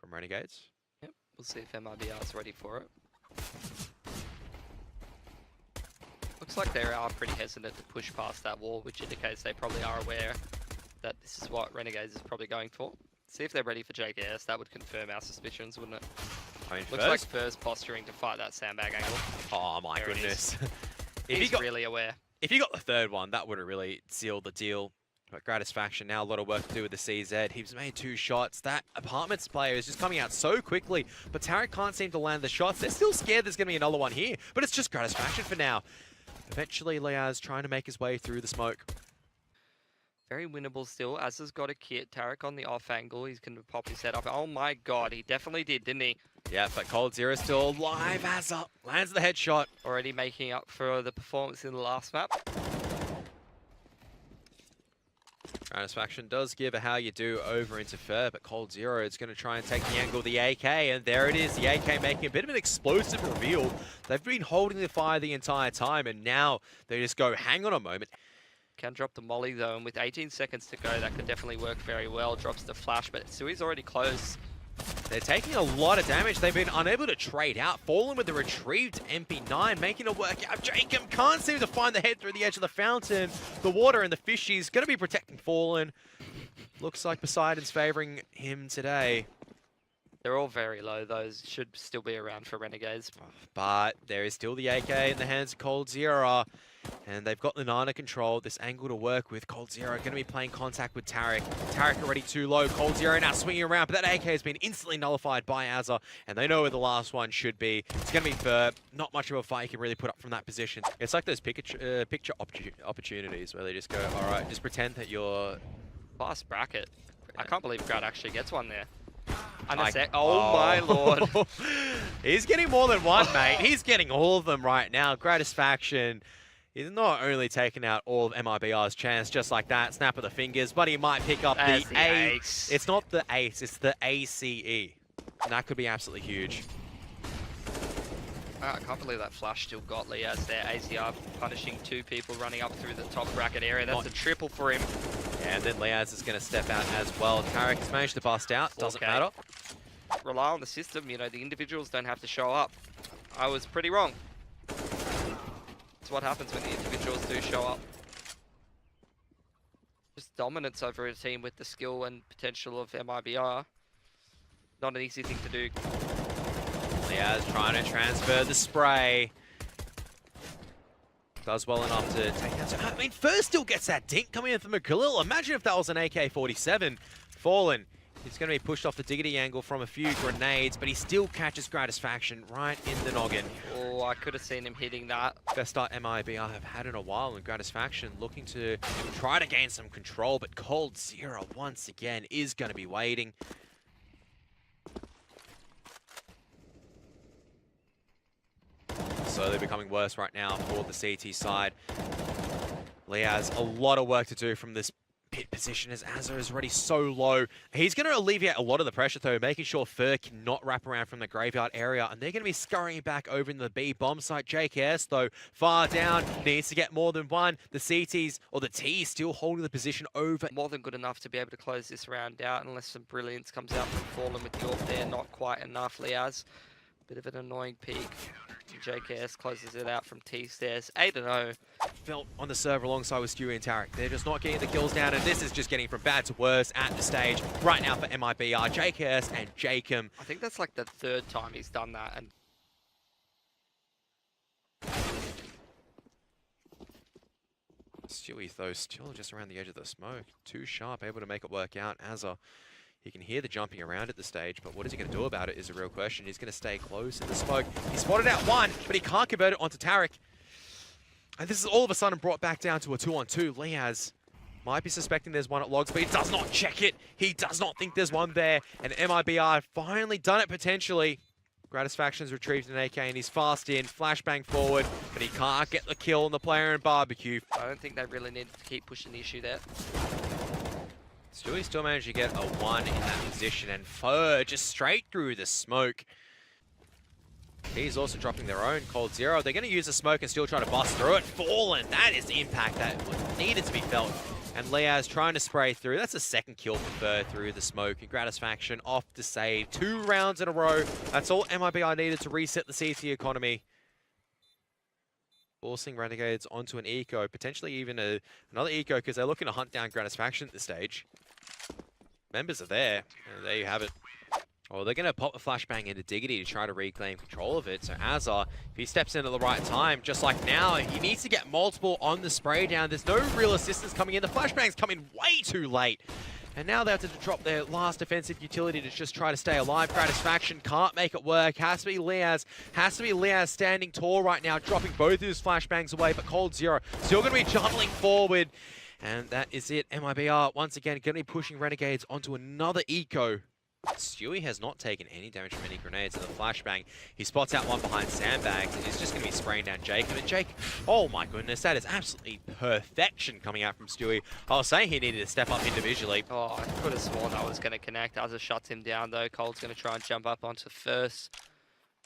from Renegades. Yep, we'll see if MiBR is ready for it. Looks like they are pretty hesitant to push past that wall, which indicates they probably are aware that this is what Renegades is probably going for. See if they're ready for JKS. That would confirm our suspicions, wouldn't it? I mean, Looks like Fur's posturing to fight that sandbag angle. Oh my There it goodness. He's really aware. If you got the third one, that would have really sealed the deal. But Gratisfaction now a lot of work to do with the CZ. He's made 2 shots. That Apartments player is just coming out so quickly, but Tarek can't seem to land the shots. They're still scared there's going to be another one here, but it's just Gratisfaction for now. Eventually, Leaz trying to make his way through the smoke. Very winnable still. Azza's got a kit. Tarek on the off angle. He's going to pop his head up. Oh my god, he definitely did, didn't he? Yeah, but Cold Zero still alive. Azza lands the headshot. Already making up for the performance in the last map. Gratisfaction does give a how you do over into Fur, but Cold Zero is going to try and take the angle of the AK, and there it is. The AK making a bit of an explosive reveal. They've been holding the fire the entire time, and now they just go, hang on a moment. Can drop the molly though, and with 18 seconds to go, that could definitely work very well. Drops the flash, but Sui's already close. They're taking a lot of damage. They've been unable to trade out. Fallen with the retrieved MP9, making it work out. Jacob can't seem to find the head through the edge of the fountain. The water and the fishies going to be protecting Fallen. Looks like Poseidon's favoring him today. They're all very low. Those should still be around for Renegades. But there is still the AK in the hands of Cold Zero. And they've got the Nana control, this angle to work with. Cold Zero going to be playing contact with Tarek. Tarek already too low. Cold Zero now swinging around, but that AK has been instantly nullified by Azza, and they know where the last one should be. It's going to be Fur. Not much of a fight he can really put up from that position. It's like those picture opportunities where they just go, all right, just pretend that you're... Fast bracket. I can't believe Grad actually gets one there. Oh my lord. He's getting more than one, mate. He's getting all of them right now. Gratisfaction. He's not only taking out all of MiBR's chance just like that, snap of the fingers, but he might pick up the ace. It's not the ace, it's the ACE. And that could be absolutely huge. I can't believe that flash still got Leaz there. ACR punishing 2 people running up through the top bracket area. That's a triple for him. Yeah, and then Leaz is going to step out as well. Tarek has managed to bust out. Doesn't matter. Rely on the system. You know, the individuals don't have to show up. I was pretty wrong. That's what happens when the individuals do show up. Just dominance over a team with the skill and potential of MiBR. Not an easy thing to do. Leaz trying to transfer the spray. Does well enough to take that. I mean, Fur still gets that dink coming in from Khalil. Imagine if that was an AK-47. Fallen. He's going to be pushed off the diggity angle from a few grenades, but he still catches Gratisfaction right in the noggin. Oh, I could have seen him hitting that. Best start MiBR have had in a while, and Gratisfaction looking to try to gain some control, but Cold Zero once again is going to be waiting. So they're becoming worse right now for the CT side. Leaz, a lot of work to do from this pit position as Azza is already so low. He's going to alleviate a lot of the pressure though, making sure Fur cannot wrap around from the graveyard area, and they're going to be scurrying back over in the B bomb site. JKS though, far down, needs to get more than one. The CTs, or the T, still holding the position over. More than good enough to be able to close this round out, unless some brilliance comes out from Fallen with the AWP there. Not quite enough, Leaz. Bit of an annoying peak. JKS closes it out from T stairs. 8-0. Felt on the server alongside with Stewie and Tarek. They're just not getting the kills down, and this is just getting from bad to worse at the stage right now for MiBR, JKS and Jacob. I think that's like the 3rd time he's done that. And Stewie though still just around the edge of the smoke. Too sharp, able to make it work out. Azza, he can hear the jumping around at the stage, but what is he going to do about it is a real question. He's going to stay close in the smoke. He spotted out one, but he can't convert it onto Tarek. And this is all of a sudden brought back down to a 2-on-2. Leaz might be suspecting there's one at logs, but he does not check it. He does not think there's one there. And MiBR have finally done it potentially. Gratisfaction's retrieved an AK and he's fast in, flashbang forward, but he can't get the kill on the player in barbecue. I don't think they really need to keep pushing the issue there. Stewie still managed to get a 1 in that position, and Fur just straight through the smoke. He's also dropping their own Cold Zero. They're going to use the smoke and still try to bust through it. Fallen, that is the impact that needed to be felt. And Leaz trying to spray through. That's a second kill for Fur through the smoke. And Gratisfaction off to save. 2 rounds in a row. That's all MiBR needed to reset the CT economy. Forcing Renegades onto an eco. Potentially even another eco because they're looking to hunt down Gratisfaction at this stage. Members are there. And there you have it. Oh, they're going to pop a flashbang into Diggity to try to reclaim control of it. So Azar, if he steps in at the right time, just like now, he needs to get multiple on the spray down. There's no real assistance coming in. The flashbang's coming way too late. And now they have to drop their last defensive utility to just try to stay alive. Gratisfaction can't make it work. Has to be Leaz. Has to be Leaz standing tall right now, dropping both of his flashbangs away. But Cold Zero still going to be jungle forward. And that is it. MiBR, once again, going to be pushing Renegades onto another eco. Stewie has not taken any damage from any grenades in the flashbang. He spots out one behind sandbags and he's just going to be spraying down Jacob. And Jake, oh my goodness, that is absolutely perfection coming out from Stewie. I was saying he needed to step up individually. Oh, I could have sworn that was going to connect. Azza shuts him down though. Cold's going to try and jump up onto first.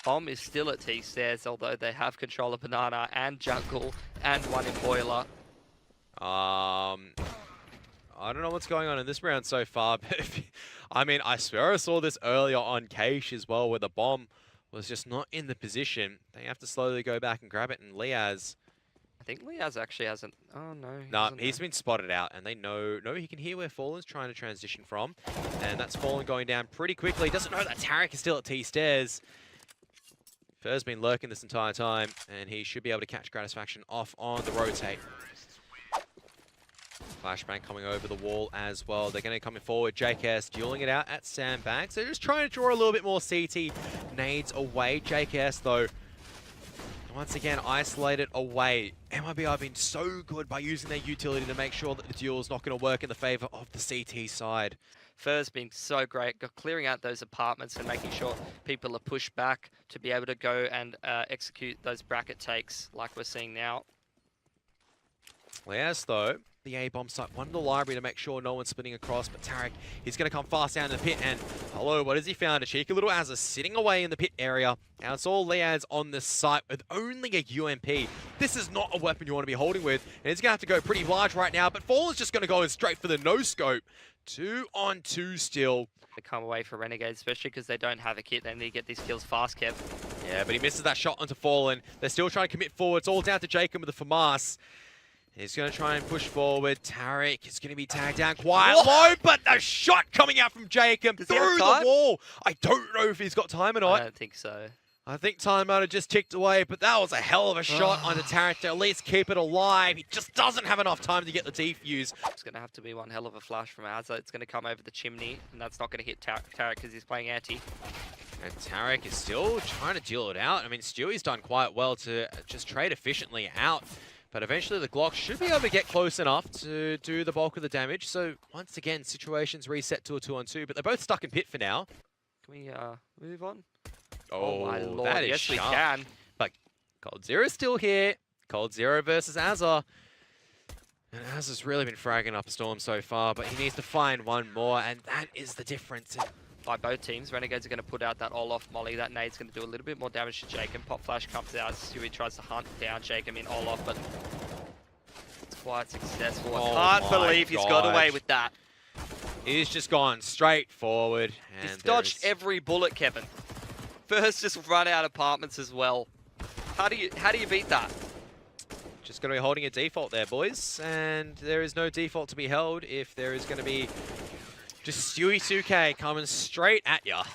Bomb is still at T stairs, although they have control of Banana and Jungle and one in Boiler. I don't know what's going on in this round so far, but I mean, I swear I saw this earlier on Cache as well, where the bomb was just not in the position. They have to slowly go back and grab it, and Leaz... I think Leaz actually hasn't... Oh, no. No, he's been spotted out, and they know he can hear where Fallen's trying to transition from, and that's Fallen going down pretty quickly. Doesn't know that Tarek is still at T-stairs. Fur's been lurking this entire time, and he should be able to catch Gratisfaction off on the rotate. Flashbang coming over the wall as well. They're going to come forward. JKS dueling it out at Sandbags. They're just trying to draw a little bit more CT nades away. JKS, though, once again, isolated away. MiBR have been so good by using their utility to make sure that the duel's not going to work in the favor of the CT side. Fur's been so great, clearing out those apartments and making sure people are pushed back to be able to go and execute those bracket takes like we're seeing now. Leaz, though, the A-bomb site, one in the library to make sure no one's spinning across, but Tarek, he's going to come fast down the pit, and hello, what has he found? A cheeky little Azza sitting away in the pit area. Now it's all Leaz on this site with only a UMP. This is not a weapon you want to be holding with, and he's going to have to go pretty large right now, but Fallen's just going to go in straight for the no-scope. 2-on-2 still. They come away for Renegades, especially because they don't have a kit. They need to get these kills fast, Kev. Yeah, but he misses that shot onto Fallen. They're still trying to commit forward. It's all down to Jacob with the FAMAS. He's going to try and push forward. Tarek is going to be tagged down quite low, but the shot coming out from Jacob through the wall. I don't know if he's got time or not. I don't think so. I think time might have just ticked away, but that was a hell of a shot onto Tarek to at least keep it alive. He just doesn't have enough time to get the defuse. It's going to have to be one hell of a flash from Azza. It's going to come over the chimney, and that's not going to hit Tarek because he's playing anti. And Tarek is still trying to deal it out. I mean, Stewie's done quite well to just trade efficiently out. But eventually the Glock should be able to get close enough to do the bulk of the damage. So once again, situations reset to a 2-on-2, but they're both stuck in pit for now. Can we move on? Oh, my lord, that is yes sharp. we can. But Cold Zero's still here. Cold Zero versus Azza. And Azza's really been fragging up a storm so far, but he needs to find one more, and that is the difference. By both teams, Renegades are going to put out that Olaf molly. That nade's going to do a little bit more damage to Jacob. Pop flash comes out. Stewie tries to hunt down Jacob in Olaf, but it's quite successful. I can't believe he's got away with that. He's just gone straight forward. And he's dodged every bullet, Kevin. First, just run out apartments as well. How do you beat that? Just going to be holding a default there, boys. And there is no default to be held if there is going to be just Stewie 2K coming straight at ya.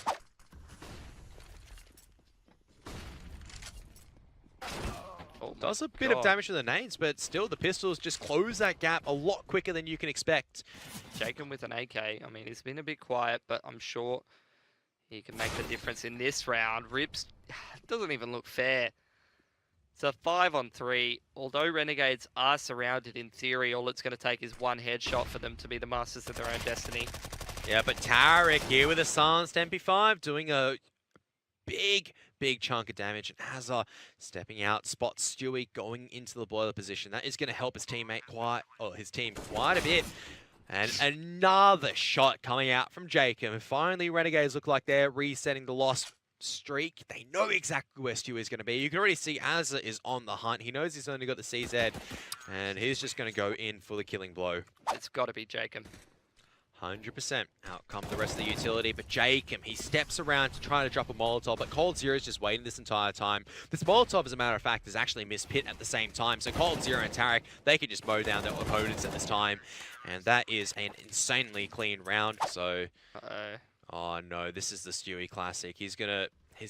Oh Does a bit of damage to the nades, but still the pistols just close that gap a lot quicker than you can expect. Jacob with an AK, I mean, he's been a bit quiet, but I'm sure he can make the difference in this round. Rips doesn't even look fair. It's a 5-on-3. Although Renegades are surrounded in theory, all it's going to take is one headshot for them to be the masters of their own destiny. Yeah, but Tarek here with a silenced MP5 doing a big chunk of damage. And Azza stepping out, spots Stewie going into the boiler position. That is going to help his team quite a bit. And another shot coming out from Jacob. And finally, Renegades look like they're resetting the loss streak. They know exactly where Stewie is going to be. You can already see Azza is on the hunt. He knows he's only got the CZ, and he's just going to go in for the killing blow. It's got to be Jacob. 100%. Out come the rest of the utility, but Jacob, he steps around to try to drop a Molotov, but Cold Zero is just waiting this entire time. This Molotov, as a matter of fact, is actually missed Pit at the same time, so Cold Zero and Tarek, they can just mow down their opponents at this time, and that is an insanely clean round, so... Oh no, this is the Stewie Classic. Is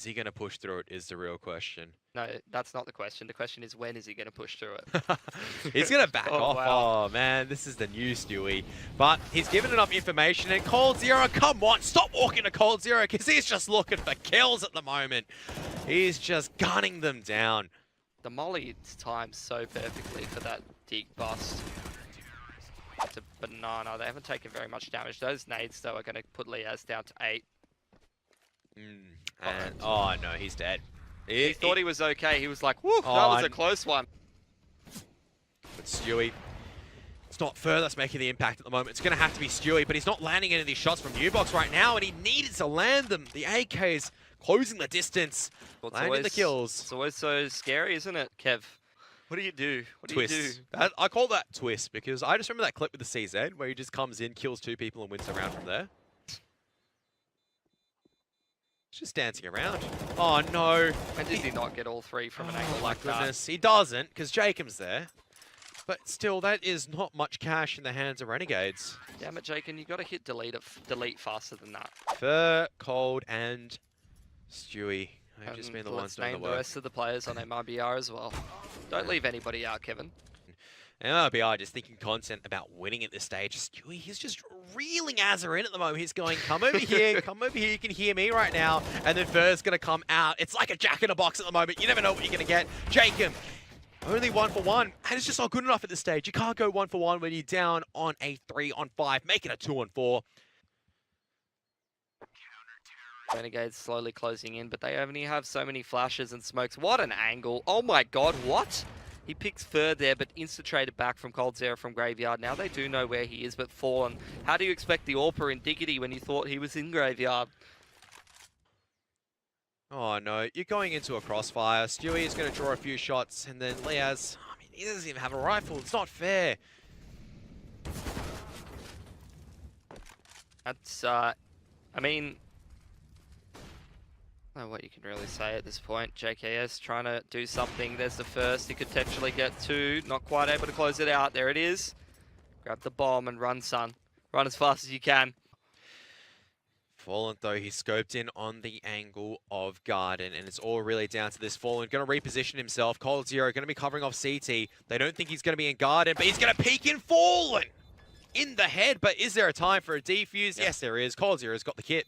he gonna push through it is the real question. No, that's not the question. The question is, when is he going to push through it? He's going to back off. Wow. Oh, man, this is the new Stewie. But he's given enough information, and Cold Zero, come on, stop walking to Cold Zero, because he's just looking for kills at the moment. He's just gunning them down. The molly is timed so perfectly for that dig bust. It's a banana. They haven't taken very much damage. Those nades, though, are going to put Liaz down to 8. And, oh, no, he's dead. He thought he was okay. He was like, whoo, that was a close one. But Stewie, it's not Fur that's making the impact at the moment. It's going to have to be Stewie, but he's not landing any of these shots from U-Box right now, and he needed to land them. The AK is closing the distance, landing the kills. It's always so scary, isn't it, Kev? What do you do? What do Twist. you do? I call that twist, because I just remember that clip with the CZ, where he just comes in, kills 2 people, and wins the round from there. Just dancing around. Oh no. And did he not get all 3 from an angle like that? He doesn't, because Jacob's there. But still, that is not much cash in the hands of Renegades. Damn it, Jacob, you got to hit delete faster than that. Fur, Cold, and Stewie. They've just been the ones doing the work. The rest of the players on MiBR as well. Don't leave anybody out, Kevin. MiBR just thinking content about winning at this stage. Stewie, he's just reeling Azza in at the moment. He's going, come over here, come over here, you can hear me right now. And then Fur's going to come out. It's like a jack in a box at the moment. You never know what you're going to get. Jacob, only 1 for 1. And it's just not good enough at this stage. You can't go 1 for 1 when you're down on a 3 on 5. Make it a 2 on 4. Renegades slowly closing in, but they only have so many flashes and smokes. What an angle. Oh my god, what? He picks Fur there, but insta-traded back from Cold Zero from Graveyard. Now they do know where he is, but Fallen. How do you expect the AWPer in Diggity when you thought he was in Graveyard? Oh no, you're going into a crossfire. Stewie is going to draw a few shots, and then Liaz, I mean, he doesn't even have a rifle. It's not fair. That's, I mean... I don't know what you can really say at this point. JKS trying to do something. There's the first. He could potentially get 2. Not quite able to close it out. There it is. Grab the bomb and run, son. Run as fast as you can. Fallen, though, he's scoped in on the angle of Garden, and it's all really down to this Fallen. Going to reposition himself. Cold Zero going to be covering off CT. They don't think he's going to be in Garden, but he's going to peek in Fallen! In the head, but is there a time for a defuse? Yes, there is. Cold Zero's got the kit.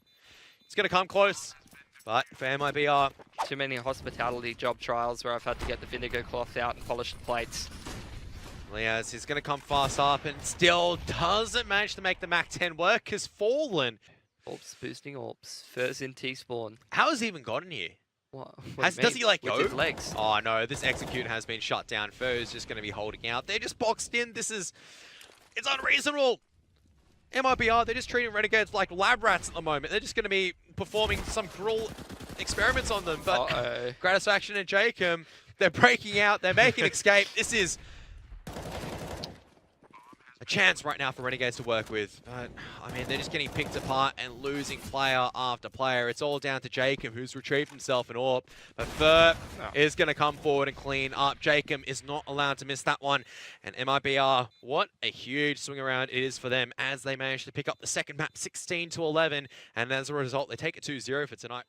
He's going to come close. But for MiBR, too many hospitality job trials where I've had to get the vinegar cloth out and polish the plates. Liaz is going to come fast up and still doesn't manage to make the MAC-10 work because Fallen. Orbs boosting orbs. Fur's in T-spawn. How has he even gotten here? What? Does he like with go? his legs? Oh no, this execute has been shut down. Fur is just going to be holding out. They're just boxed in. It's unreasonable. MiBR, they're just treating Renegades like lab rats at the moment. They're just going to be performing some cruel experiments on them. But Gratisfaction and Jacob, they're breaking out. They're making escape. This is a chance right now for Renegades to work with. I mean, they're just getting picked apart and losing player after player. It's all down to Jacob, who's retrieved himself an AWP. But Fur is going to come forward and clean up. Jacob is not allowed to miss that one. And MiBR, what a huge swing around it is for them as they manage to pick up the second map 16-11. And as a result, they take it 2-0 for tonight.